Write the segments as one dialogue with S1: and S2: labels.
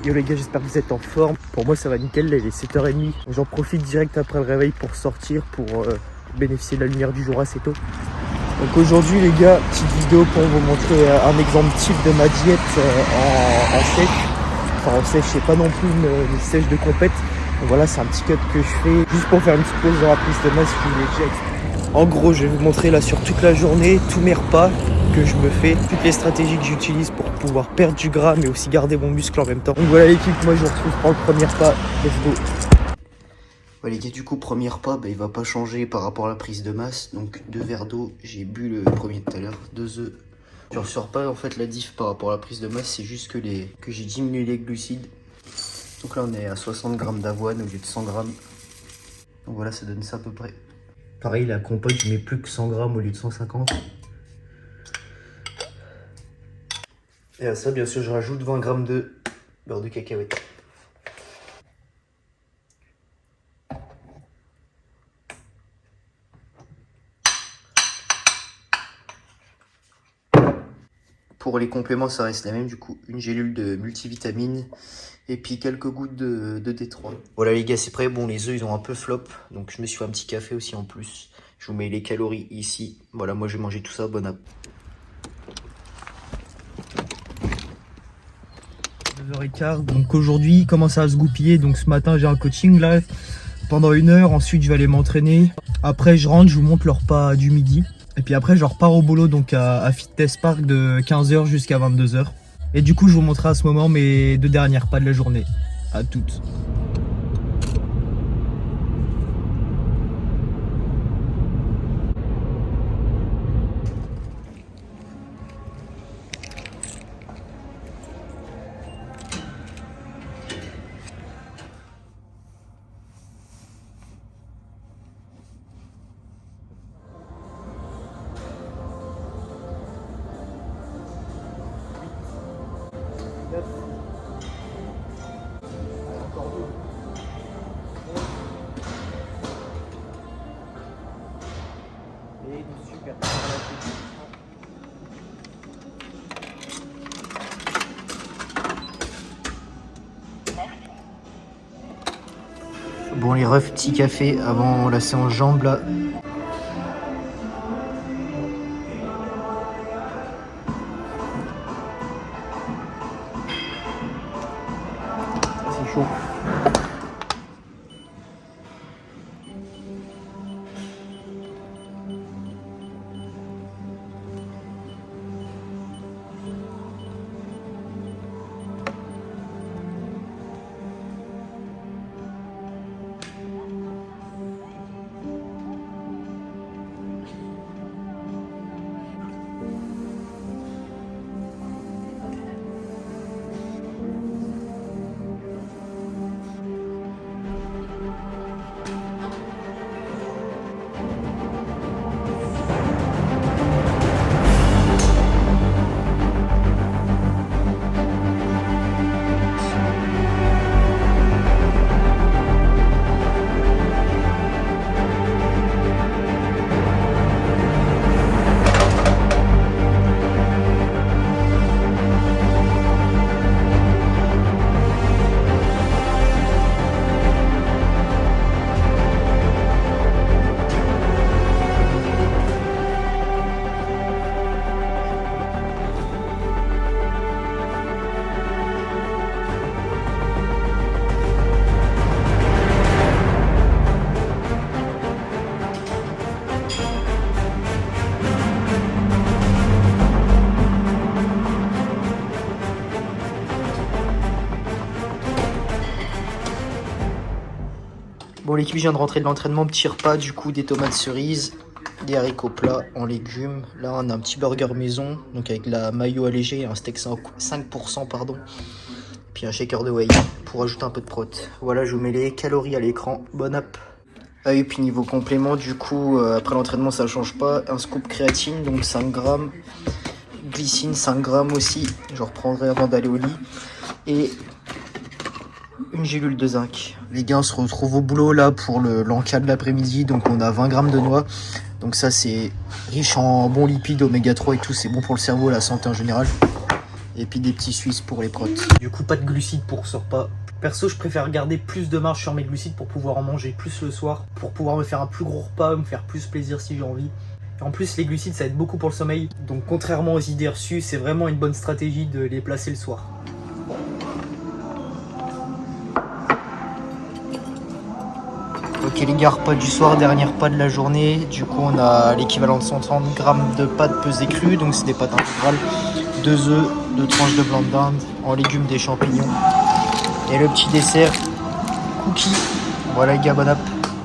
S1: Yo les gars, j'espère que vous êtes en forme. Pour moi ça va nickel, là il est 7h30. J'en profite direct après le réveil pour sortir, pour bénéficier de la lumière du jour assez tôt. Donc aujourd'hui les gars, petite vidéo pour vous montrer un exemple type de ma diète en sèche. Enfin en sèche, c'est pas non plus une sèche de compète. Donc voilà, c'est un petit cut que je fais juste pour faire une petite pause dans la prise de masse, je vous l'ai déjà expliqué. En gros, je vais vous montrer là sur toute la journée tous mes repas que je me fais, toutes les stratégies que j'utilise pour pouvoir perdre du gras mais aussi garder mon muscle en même temps. Donc voilà l'équipe, moi je vous retrouve pour le premier repas, let's go.
S2: Ouais les gars, du coup premier repas il va pas changer par rapport à la prise de masse. Donc 2 verres d'eau, j'ai bu le premier tout à l'heure, 2 œufs. Sur ce repas en fait la diff par rapport à la prise de masse, c'est juste que j'ai diminué les glucides. Donc là on est à 60 grammes d'avoine au lieu de 100 grammes. Donc voilà, ça donne ça à peu près. Pareil, la compote je mets plus que 100 grammes au lieu de 150. Et à ça bien sûr je rajoute 20 grammes de beurre de cacahuète. Pour les compléments, ça reste la même, du coup, une gélule de multivitamine et puis quelques gouttes de D3. Voilà les gars, c'est prêt. Bon, les œufs, ils ont un peu flop, donc je me suis fait un petit café aussi en plus. Je vous mets les calories ici. Voilà, moi, je vais manger tout ça. Bon app.
S1: 9h15, donc aujourd'hui, il commence à se goupiller. Donc ce matin, j'ai un coaching là pendant 1 heure. Ensuite, je vais aller m'entraîner. Après, je rentre, je vous montre le repas du midi. Et puis après, je repars au boulot donc à Fitness Park de 15h jusqu'à 22h. Et du coup, je vous montrerai à ce moment mes 2 derniers repas de la journée. À toutes.
S2: Bon, les refs, petit café avant la séance jambes là.
S1: C'est chaud.
S2: Bon, l'équipe vient de rentrer de l'entraînement, petit repas, du coup des tomates cerises, des haricots plats en légumes. Là on a un petit burger maison, donc avec la mayo allégée, un steak 5% pardon, puis un shaker de whey pour ajouter un peu de prot. Voilà, je vous mets les calories à l'écran, bon app. Ah et puis niveau complément, du coup après l'entraînement ça change pas, un scoop créatine, donc 5 grammes, glycine 5 grammes aussi, je reprendrai avant d'aller au lit, et une gélule de zinc. Les gars, on se retrouve au boulot là pour l'encas de l'après-midi, donc on a 20 grammes de noix, donc ça c'est riche en bons lipides, oméga 3 et tout, c'est bon pour le cerveau, la santé en général. Et puis des petits Suisses pour les protes.
S1: Du coup, pas de glucides pour ce repas. Perso, je préfère garder plus de marge sur mes glucides pour pouvoir en manger plus le soir, pour pouvoir me faire un plus gros repas, me faire plus plaisir si j'ai envie. Et en plus, les glucides, ça aide beaucoup pour le sommeil. Donc contrairement aux idées reçues, c'est vraiment une bonne stratégie de les placer le soir.
S2: Ok les gars, repas du soir, dernier repas de la journée. Du coup on a l'équivalent de 130 grammes de pâtes pesées crues, donc c'est des pâtes intégrales, 2 œufs, 2 tranches de blanc de dinde, en légumes des champignons. Et le petit dessert, cookies. Voilà les gars, bon app.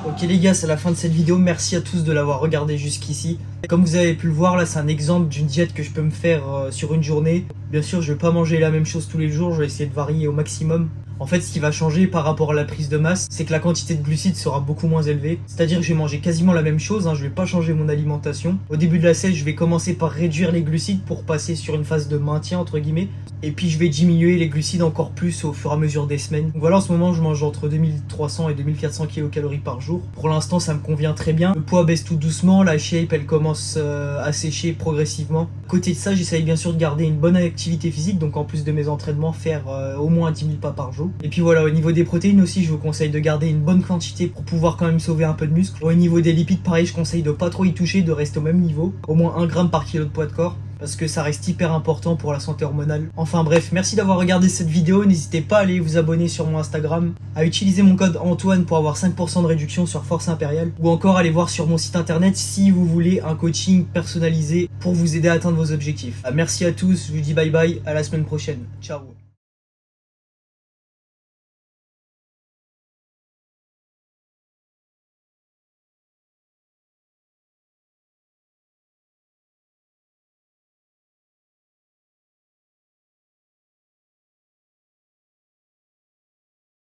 S1: Ok les gars, c'est la fin de cette vidéo, merci à tous de l'avoir regardé jusqu'ici. Comme vous avez pu le voir, là c'est un exemple d'une diète que je peux me faire sur une journée. Bien sûr, je vais pas manger la même chose tous les jours, je vais essayer de varier au maximum. En fait, ce qui va changer par rapport à la prise de masse, c'est que la quantité de glucides sera beaucoup moins élevée. C'est-à-dire que je vais manger quasiment la même chose, je vais pas changer mon alimentation. Au début de la sèche, je vais commencer par réduire les glucides pour passer sur une phase de maintien, entre guillemets. Et puis je vais diminuer les glucides encore plus au fur et à mesure des semaines. Donc voilà, en ce moment, je mange entre 2300 et 2400 kcal par jour. Pour l'instant, ça me convient très bien. Le poids baisse tout doucement, la shape, elle commence à sécher progressivement. À côté de ça, j'essaye bien sûr de garder une bonne activité physique, donc en plus de mes entraînements, faire au moins 10 000 pas par jour. Et puis voilà, au niveau des protéines aussi, je vous conseille de garder une bonne quantité pour pouvoir quand même sauver un peu de muscle. Au niveau des lipides, pareil, je conseille de pas trop y toucher, de rester au même niveau, au moins 1 gramme par kilo de poids de corps, parce que ça reste hyper important pour la santé hormonale. Enfin bref, merci d'avoir regardé cette vidéo, n'hésitez pas à aller vous abonner sur mon Instagram, à utiliser mon code Antoine pour avoir 5% de réduction sur Force Impériale, ou encore aller voir sur mon site internet si vous voulez un coaching personnalisé pour vous aider à atteindre vos objectifs. Merci à tous, je vous dis bye bye, à la semaine prochaine, ciao.